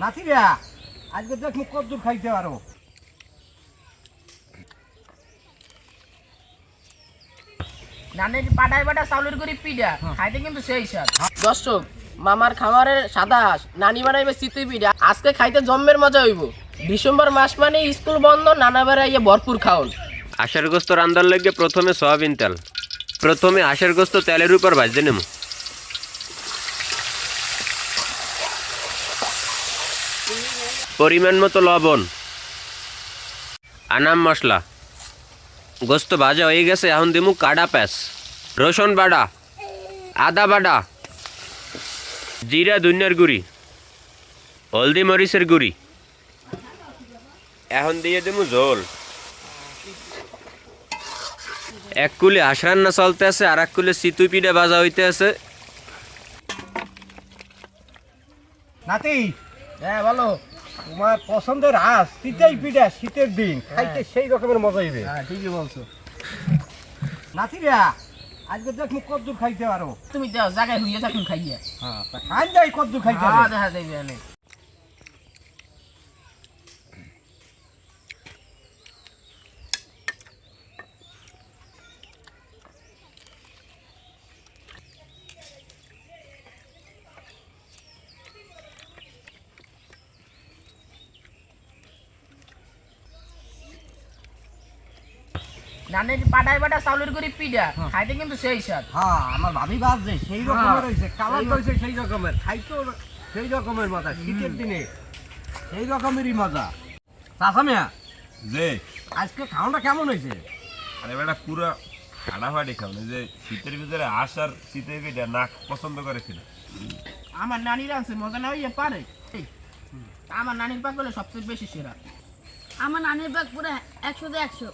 নাতিরা আজকে দেখ মুখ কদ্দুর খাইতে পারো। নানের পাটায় পাটা চাউলের গুঁড়ি পিঠা খাইতে কিন্তু সেই স্বাদ। দর্শক, মামার খামারের সাদা হাঁস নানি বানাইবে চিতই পিঠা, আজকে খাইতে জম্মের মজা হইব। ডিসেম্বর মাস মানে স্কুল বন্ধ, নানা বেড়াইয়ে ভরপুর খাওন। হাঁসের গোস্ত রান্ধার লাগে প্রথমে সয়াবিন তেল, প্রথমে হাঁসের গোস্ত তেলের উপর ভাজতে নেব। পরিমাণ মতো লবণ, আনাম মশলা। গোস্ত ভাজা হয়ে গেছে, এখন দিমু কাটা পেঁয়াজ, রসুন বাটা, আদা বাটা, জিরা ধনিয়ার গুঁড়ি, হলদি মরিচের গুঁড়ি। এখন দিয়ে দিমু ঝোল। এক কুলে হাঁস রান্না চলতে আছে, আর এক কুলে চিতই পিঠা ভাজা হইতে আছে। নাতি হ্যাঁ বলো। তোমার পছন্দের হাঁস চিতই পিঠা শীতের দিন খাইতে সেই রকমের মজা হইবে। হ্যাঁ ঠিকই বলছো। নাতিরা আজকে দেখ মুখ কদ্দুর খাইতে পারো। তুমি দাও জায়গায় হইয়া থাকুন খাইয়া। হ্যাঁ খান যাই কদ্দুর খাইতে হ্যাঁ পারো। দেখা যাইবে এনে। নানের পাটায় পাটা চাউলের গুঁড়ি পিঠা খাইতে কিন্তু সেই স্বাদ। হ্যাঁ আমার ভাবি বাজছে সেই রকমের হয়েছে, কালার হয়েছে সেই রকমের, খাইতেও সেই রকমের মজা শীতের দিনে সেই রকমেরই মজা। চাচা মিয়া যে আজকে খাওয়াটা কেমন হয়েছে? আরে বেটা পুরো ফাটাফাটি খাও না, যে শীতের ভিতরে হাঁস আর শীতের পিঠা না পছন্দ করে কিনা। আমার নানির আছে মজা না হইয়া পারে। এই, আমার নানির পাক বলে সবচেয়ে বেশি সেরা। আমার নানির বাগ পুরো 100-100।